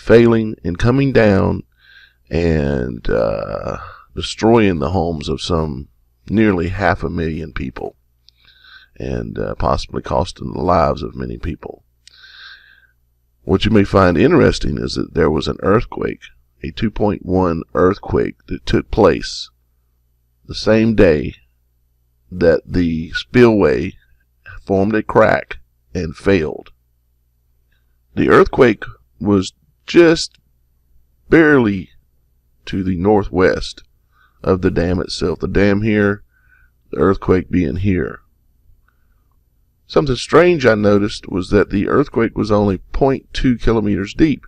failing and coming down and destroying the homes of some nearly 500,000 people, and possibly costing the lives of many people. What you may find interesting is that there was an earthquake, a 2.1 earthquake that took place the same day that the spillway formed a crack and failed. The earthquake was just barely to the northwest of the dam itself. The dam here, the earthquake being here. Something strange I noticed was that the earthquake was only 0.2 kilometers deep.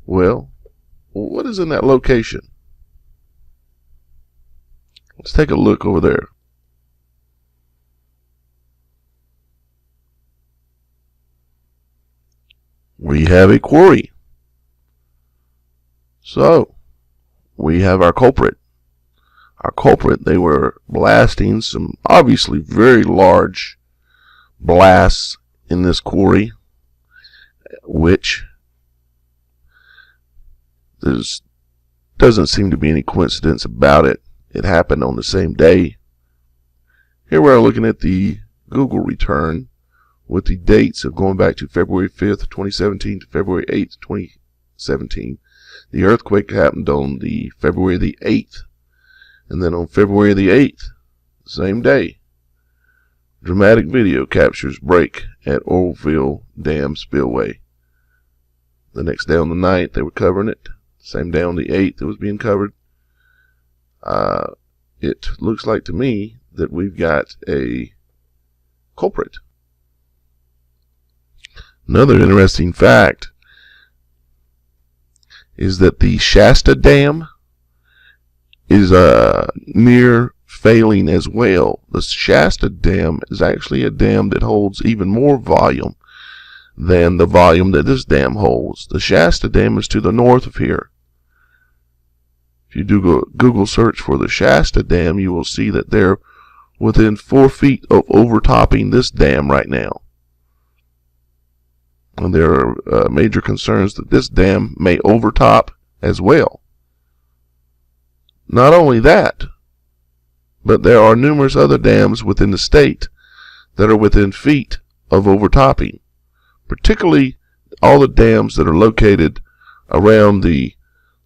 Well, what is in that location? Let's take a look over there. We have a quarry. So, we have our culprit. Our culprit, they were blasting some obviously very large blasts in this quarry, which there doesn't seem to be any coincidence about it. It happened on the same day. Here we are looking at the Google return with the dates of going back to February 5th, 2017 to February 8th, 2017. The earthquake happened on the February the 8th. And then on February the 8th, same day, dramatic video captures break at Oroville Dam spillway. The next day on the 9th, they were covering it. Same day on the 8th, it was being covered. It looks like to me that we've got a culprit. Another interesting fact is that the Shasta Dam is near failing as well. The Shasta Dam is actually a dam that holds even more volume than the volume that this dam holds. The Shasta Dam is to the north of here. If you do go Google search for the Shasta Dam, you will see that they're within 4 feet of overtopping this dam right now. And there are major concerns that this dam may overtop as well. Not only that, but there are numerous other dams within the state that are within feet of overtopping, particularly all the dams that are located around the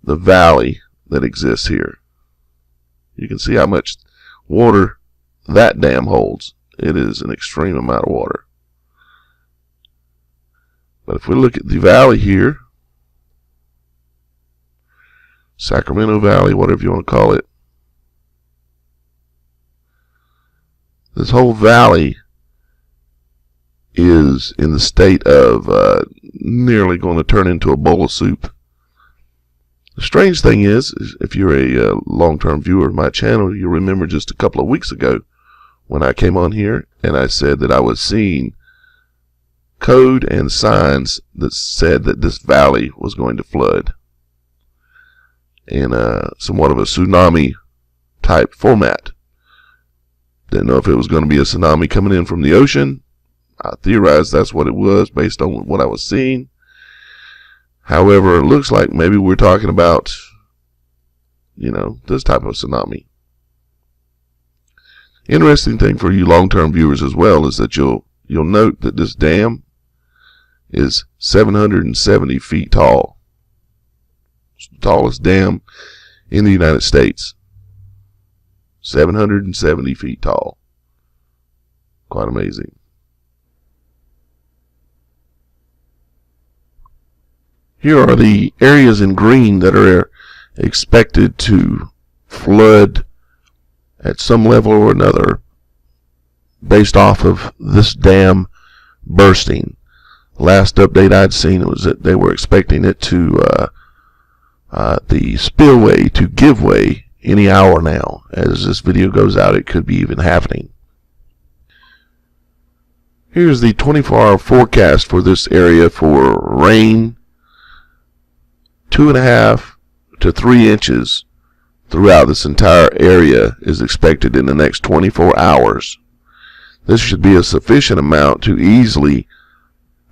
valley that exists here. You can see how much water that dam holds. It is an extreme amount of water. But if we look at the valley here, Sacramento Valley, whatever you want to call it, this whole valley is in the state of nearly going to turn into a bowl of soup. The strange thing is if you're a long-term viewer of my channel, you remember just a couple of weeks ago when I came on here and I said that I was seeing code and signs that said that this valley was going to flood in somewhat of a tsunami type format. Didn't know if it was going to be a tsunami coming in from the ocean. I theorized that's what it was based on what I was seeing. However, it looks like maybe we're talking about, this type of tsunami. Interesting thing for you long-term viewers as well is that you'll note that this dam is 770 feet tall. It's the tallest dam in the United States. 770 feet tall. Quite amazing. Here are the areas in green that are expected to flood at some level or another based off of this dam bursting. Last update I'd seen was that they were expecting it to the spillway to give way any hour now. As this video goes out, it could be even happening. Here's the 24-hour forecast for this area for rain. 2.5 to 3 inches throughout this entire area is expected in the next 24 hours. This should be a sufficient amount to easily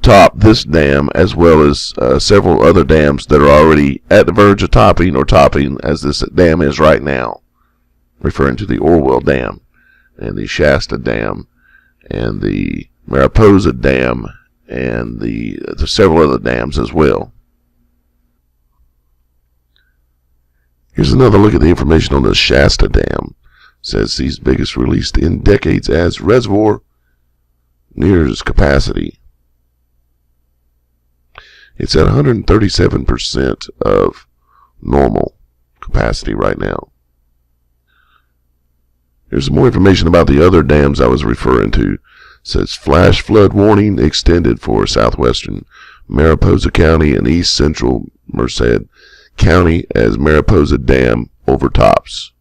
top this dam, as well as several other dams that are already at the verge of topping or topping, as this dam is right now, referring to the Oroville Dam and the Shasta Dam and the Mariposa Dam and the several other dams as well. Here's another look at the information on the Shasta Dam. It says seas biggest released in decades as reservoir nears capacity. It's at 137% of normal capacity right now. Here's some more information about the other dams I was referring to. It says flash flood warning extended for southwestern Mariposa County and east central Merced County as Mariposa Dam overtops.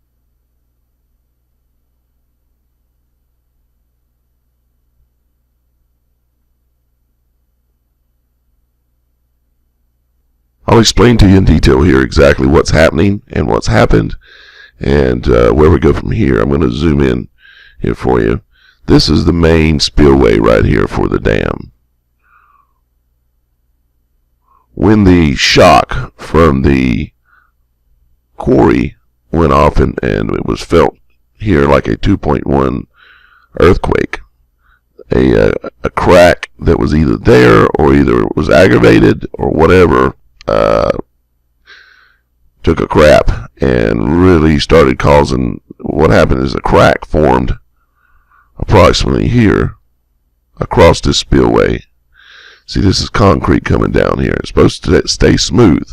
I'll explain to you in detail here exactly what's happening and what's happened and where we go from here. I'm going to zoom in here for you. This is the main spillway right here for the dam. When the shock from the quarry went off and it was felt here like a 2.1 earthquake, a crack that was either there or either was aggravated or whatever took a crap and really started causing, what happened is a crack formed approximately here across this spillway. See, this is concrete coming down here. It's supposed to stay smooth.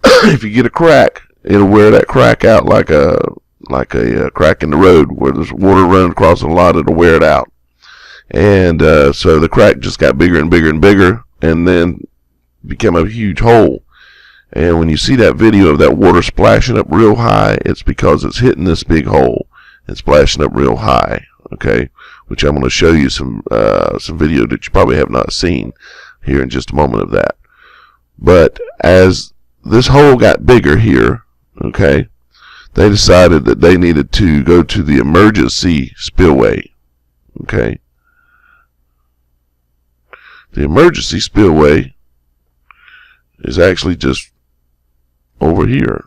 If you get a crack, it'll wear that crack out like a crack in the road where there's water running across a lot. It'll wear it out. And so the crack just got bigger and bigger and bigger, and then became a huge hole. And when you see that video of that water splashing up real high, it's because it's hitting this big hole and splashing up real high. Okay, which I'm going to show you some video that you probably have not seen here in just a moment of that. But as this hole got bigger here, okay, they decided that they needed to go to the emergency spillway. Okay, the emergency spillway is actually just over here.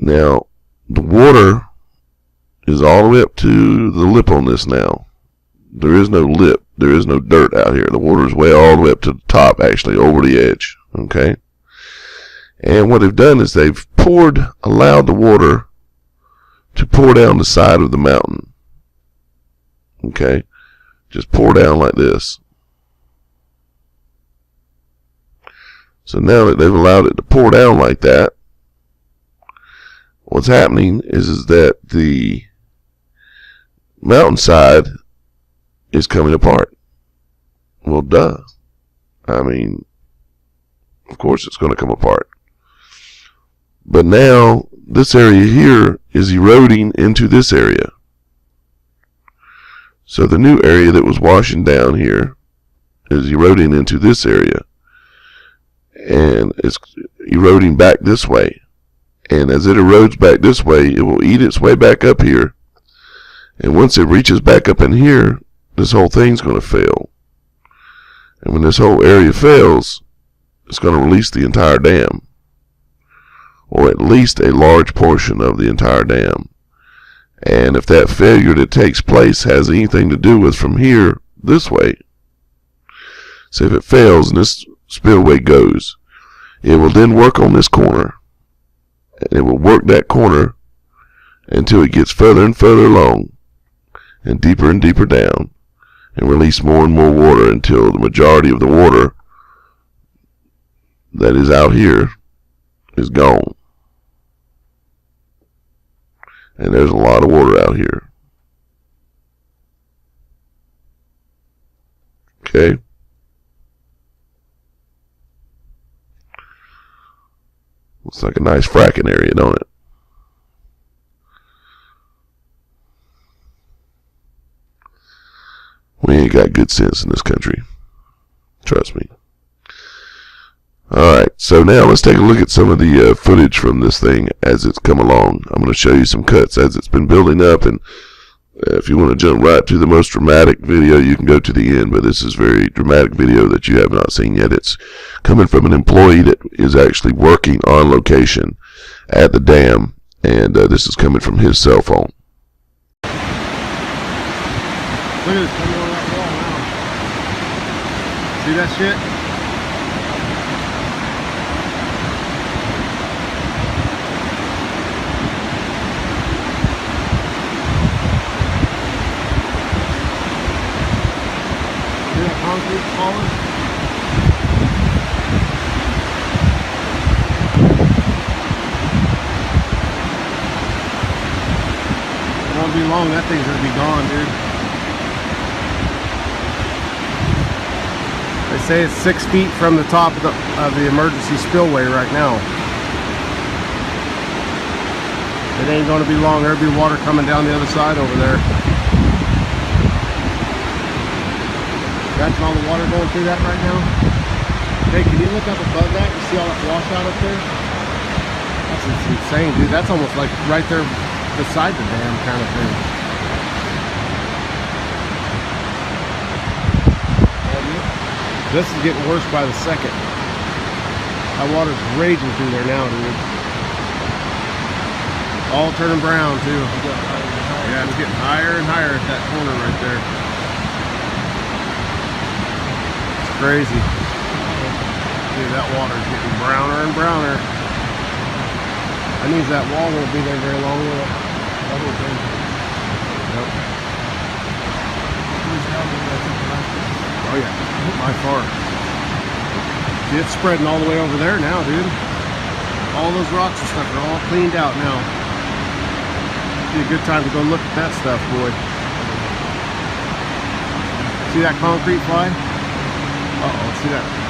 Now, the water is all the way up to the lip on this now. There is no lip. There is no dirt out here. The water is way all the way up to the top, actually, over the edge. Okay? And what they've done is they've allowed the water to pour down the side of the mountain. Okay? Just pour down like this. So now that they've allowed it to pour down like that, what's happening is that the mountainside is coming apart. Well, duh. I mean, of course it's going to come apart. But now this area here is eroding into this area. So the new area that was washing down here is eroding into this area. And it's eroding back this way. And as it erodes back this way, it will eat its way back up here. And once it reaches back up in here, this whole thing's going to fail. And when this whole area fails, it's going to release the entire dam. Or at least a large portion of the entire dam. And if that failure that takes place has anything to do with from here this way, so if it fails and this spillway goes, it will then work on this corner. And it will work that corner until it gets further and further along and deeper down, and release more and more water until the majority of the water that is out here is gone. And there's a lot of water out here. Okay? Looks like a nice fracking area, don't it? We ain't got good sense in this country. Trust me. Alright, so now let's take a look at some of the footage from this thing as it's come along. I'm going to show you some cuts as it's been building up, and if you want to jump right to the most dramatic video, you can go to the end, but this is a very dramatic video that you have not seen yet. It's coming from an employee that is actually working on location at the dam, and this is coming from his cell phone. Look at this coming on that wall now. See that shit? See that concrete falling? It won't be long, that thing's gonna be gone, dude. They say it's 6 feet from the top of the emergency spillway right now. It ain't gonna be long. There'll be water coming down the other side over there. Imagine all the water going through that right now. Hey, can you look up above that? You see all that washout up there? That's insane, dude. That's almost like right there beside the dam kind of thing. This is getting worse by the second. That water's raging through there now, dude. All turning brown, too. Yeah, it's getting higher and higher at that corner right there. It's crazy. Dude, that water's getting browner and browner. That means that wall won't be there very long, will it? Yep. Oh yeah, by far. See, it's spreading all the way over there now, dude. All those rocks and stuff are all cleaned out now. Be a good time to go look at that stuff, boy. See that concrete fly? Uh-oh, see that?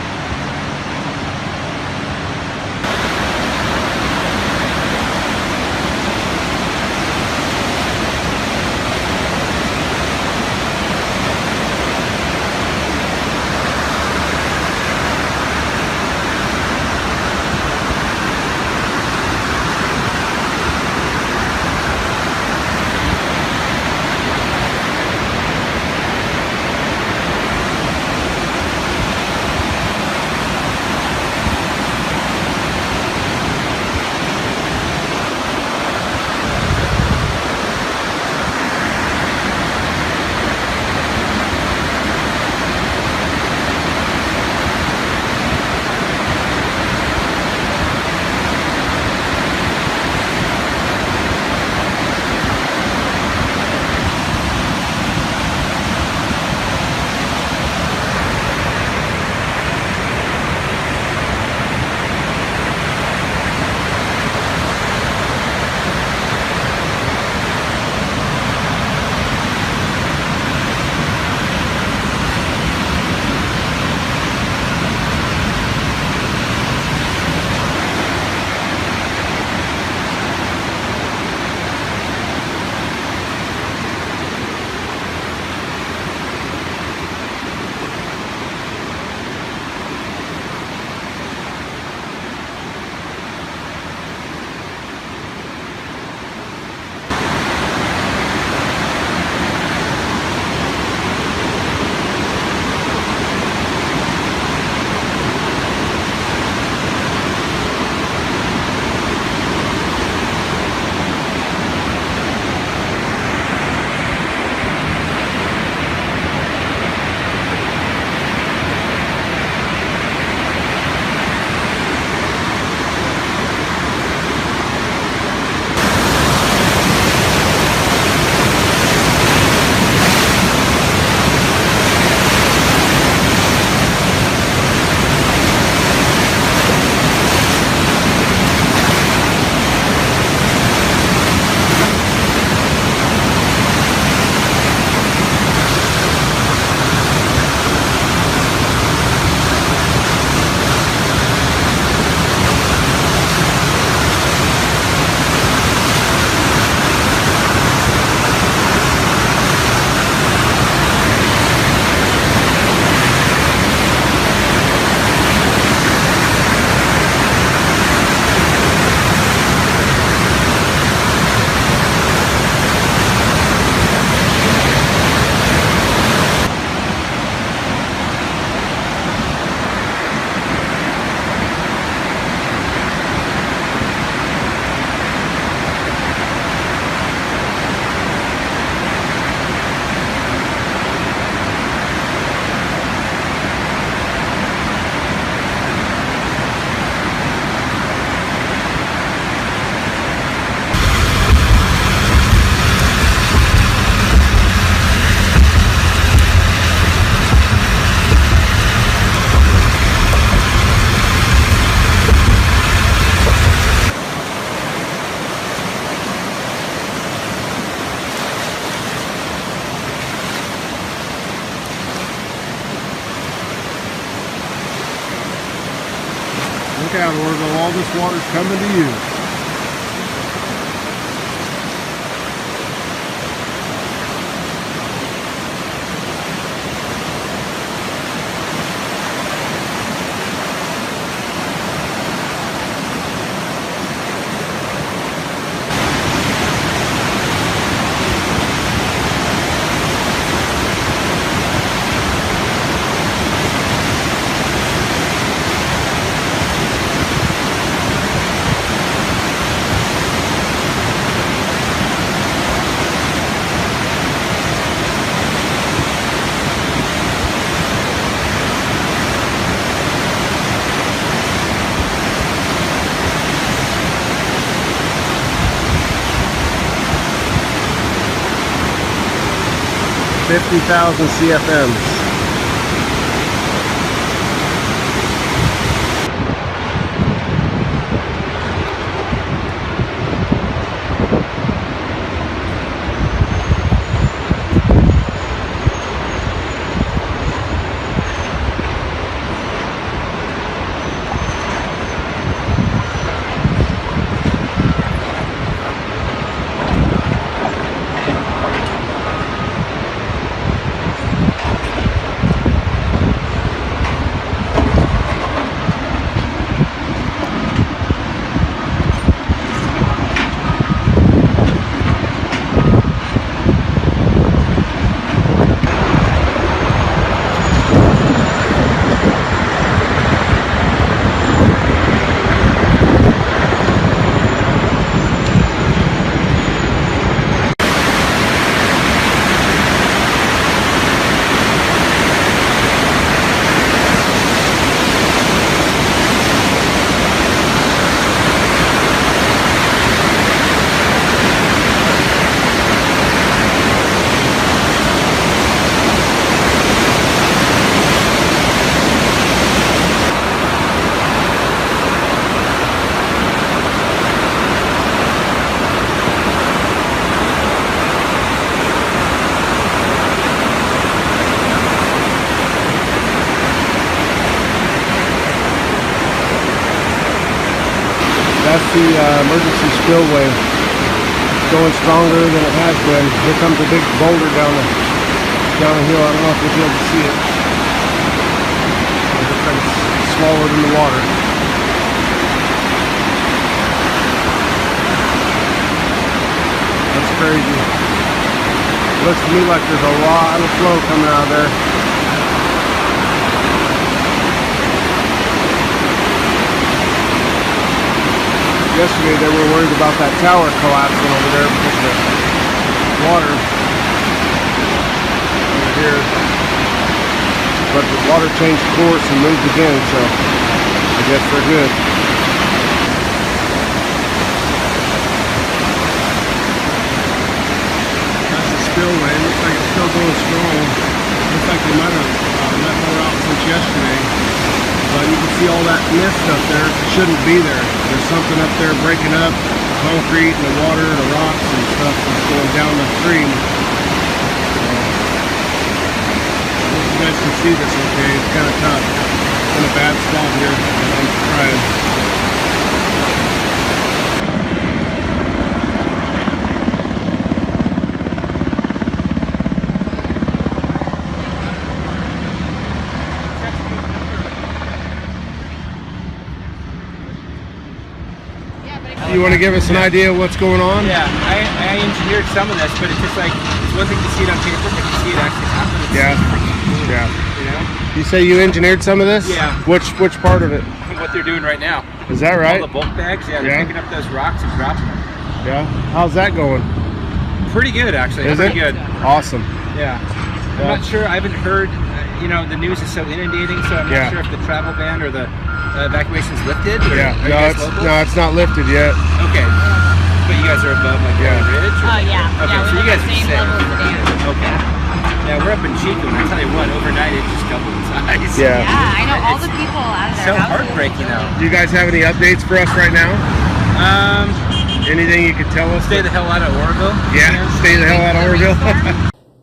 Look out, Oroville, all this water's coming to you. $50,000 CFMs. That's the emergency spillway. It's going stronger than it has been. Here comes a big boulder down the hill. I don't know if you'll be able to see it. It looks like it's smaller than the water. That's crazy. It looks to me like there's a lot of flow coming out of there. Yesterday they were worried about that tower collapsing over there because of the water over here. But the water changed course and moved again, so I guess they're good. That's the spillway. It looks like it's still going strong. Looks like they might have let more out since yesterday. But you can see all that mist up there. It shouldn't be there. There's something up there breaking up the concrete and the water, the rocks and stuff that's going down the stream. So, I hope you guys can see this okay. It's kind of tough. It's in a bad spot here. I'm trying. You want to give us an idea of what's going on? Yeah, I engineered some of this, but it's just like, it's one thing to see it on paper, but to see it actually happen. Yeah. You know? You say you engineered some of this? Yeah. Which part of it? What they're doing right now. Is that right? All the bulk bags, yeah, they're picking up those rocks and dropping them. Yeah. How's that going? Pretty good, actually. Is Pretty it? good. Awesome. Yeah. I'm not sure, I haven't heard, you know, the news is so inundating, so I'm not sure if the travel ban or the evacuation's lifted. Or No, it's not lifted yet. Okay. But you guys are above like the ridge? Or? Oh, yeah. Okay, Yeah, so you guys are same safe. level as the dam. Okay. Yeah, we're up in Chico, and I tell you what, overnight it just doubled in size. Yeah. Yeah, I know all the people out of So their houses. heartbreaking though. Do you guys have any updates for us right now? Anything you could tell us? Stay the hell out of Oroville. Yeah, stay the hell out of Oroville.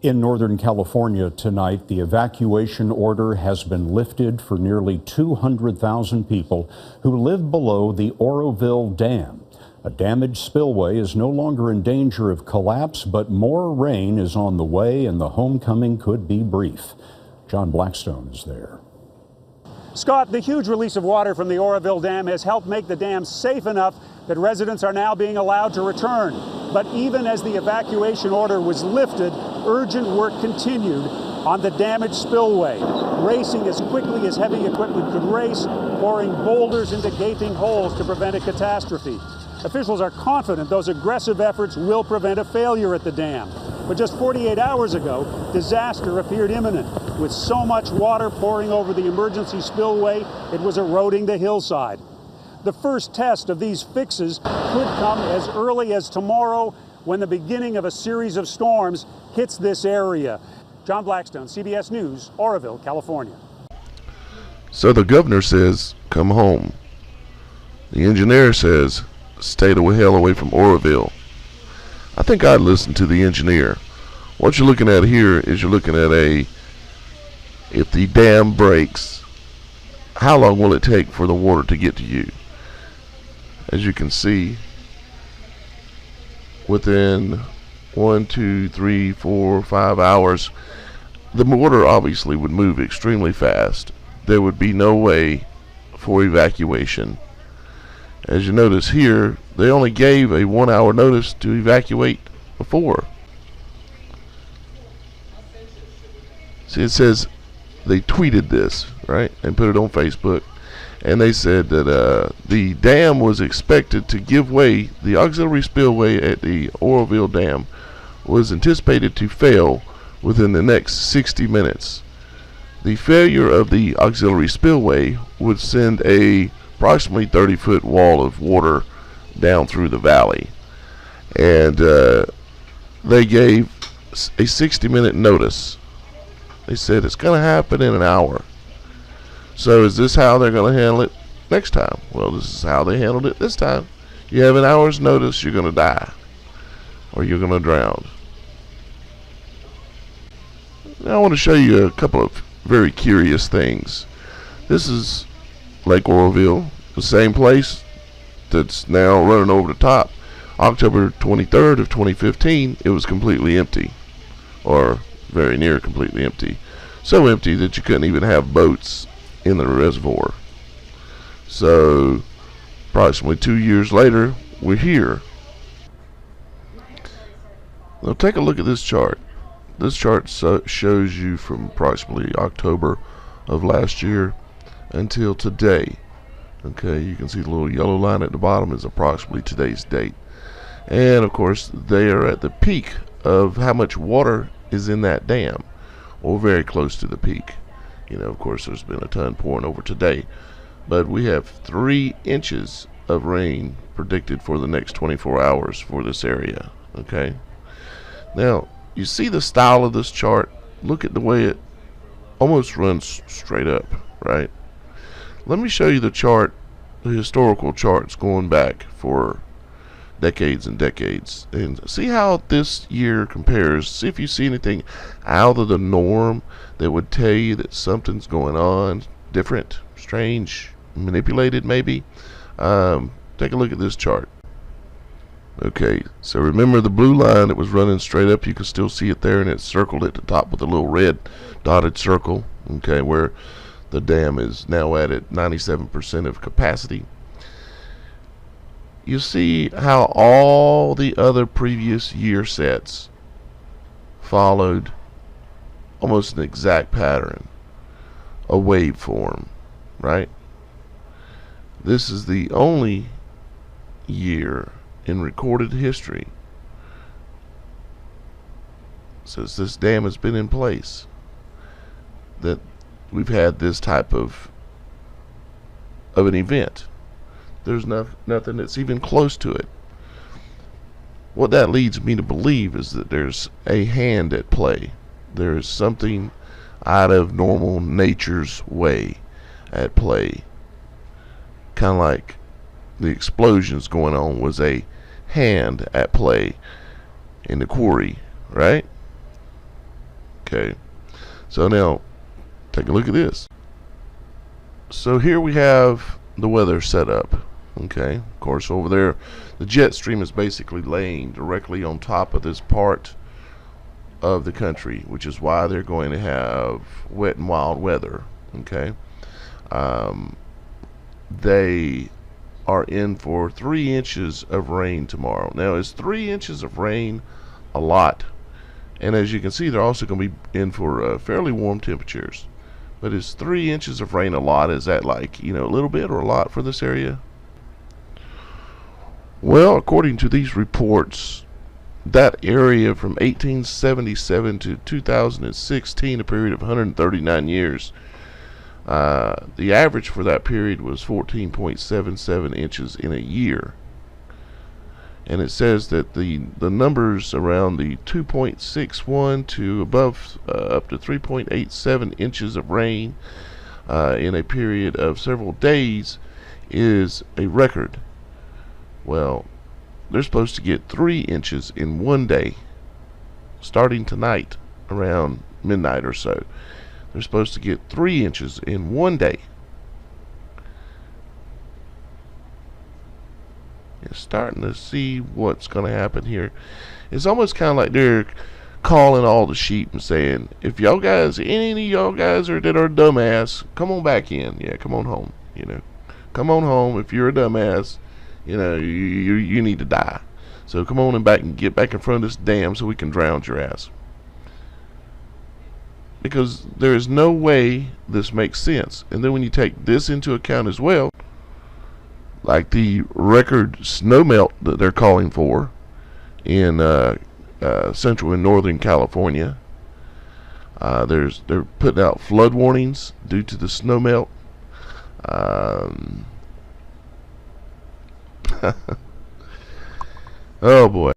In Northern California tonight, the evacuation order has been lifted for nearly 200,000 people who live below the Oroville Dam. A damaged spillway is no longer in danger of collapse, but more rain is on the way and the homecoming could be brief. John Blackstone is there. Scott, the huge release of water from the Oroville Dam has helped make the dam safe enough that residents are now being allowed to return. But even as the evacuation order was lifted, urgent work continued on the damaged spillway, racing as quickly as heavy equipment could race, pouring boulders into gaping holes to prevent a catastrophe. Officials are confident those aggressive efforts will prevent a failure at the dam. But just 48 hours ago, disaster appeared imminent. With so much water pouring over the emergency spillway, it was eroding the hillside. The first test of these fixes could come as early as tomorrow, when the beginning of a series of storms hits this area. John Blackstone, CBS News, Oroville, California. So the governor says, come home. The engineer says, stay the hell away from Oroville. I think I'd listen to the engineer. What you're looking at here is you're looking at if the dam breaks, how long will it take for the water to get to you? As you can see, within 1, 2, 3, 4, 5 hours, the water obviously would move extremely fast. There would be no way for evacuation. As you notice here, they only gave a 1-hour notice to evacuate before. See, it says they tweeted this, right, and put it on Facebook, and they said that the dam was expected to give way. The auxiliary spillway at the Oroville Dam was anticipated to fail within the next 60 minutes. The failure of the auxiliary spillway would send a approximately 30-foot wall of water down through the valley, and they gave a 60-minute notice. They said it's going to happen in an hour. So is this how they're going to handle it next time? Well, this is how they handled it this time. You have an hour's notice, you're going to die, or you're going to drown. Now I want to show you a couple of very curious things. This is Lake Oroville, the same place that's now running over the top. October 23rd of 2015, it was completely empty, or very near completely empty. So empty that you couldn't even have boats in the reservoir. So approximately 2 years later, we're here. Now take a look at this chart. This chart shows you from approximately October of last year until today. Okay, you can see the little yellow line at the bottom is approximately today's date. And of course, they are at the peak of how much water is in that dam, or very close to the peak. You know, of course, there's been a ton pouring over today, but we have 3 inches of rain predicted for the next 24 hours for this area. Okay, now you see the style of this chart. Look at the way it almost runs straight up, right? Let me show you the chart, the historical charts going back for decades and decades, and see how this year compares. See if you see anything out of the norm that would tell you that something's going on different, strange, manipulated maybe. Take a look at this chart. Okay, so remember the blue line that was running straight up, you can still see it there, and it's circled at the top with a little red dotted circle, okay, where the dam is now at 97% of capacity. You see how all the other previous year sets followed almost an exact pattern, a waveform, right? This is the only year in recorded history since this dam has been in place that we've had this type of an event. There's nothing that's even close to it. What that leads me to believe is that there's a hand at play. There is something out of normal nature's way at play. Kind of like the explosions going on was a hand at play in the quarry, right? Okay, so now take a look at this. So here we have the weather set up. Okay, of course over there the jet stream is basically laying directly on top of this part of the country, which is why they're going to have wet and wild weather. Okay, they are in for 3 inches of rain tomorrow. Now, is 3 inches of rain a lot? And as you can see, they're also going to be in for fairly warm temperatures. But is 3 inches of rain a lot? Is that like, a little bit or a lot for this area? Well, according to these reports, that area from 1877 to 2016, a period of 139 years, the average for that period was 14.77 inches in a year. And it says that the numbers around the 2.61 to above up to 3.87 inches of rain in a period of several days is a record. Well, they're supposed to get 3 inches in one day, starting tonight around midnight or so. They're supposed to get 3 inches in one day. You're starting to see what's going to happen here. It's almost kind of like they're calling all the sheep and saying, if y'all guys, any of y'all guys that are dumbass, come on back in. Yeah, come on home. Come on home. If you're a dumbass, you need to die. So come on and get back in front of this dam so we can drown your ass. Because there is no way this makes sense. And then when you take this into account as well, like the record snowmelt that they're calling for in central and northern California, they're putting out flood warnings due to the snowmelt. Oh boy.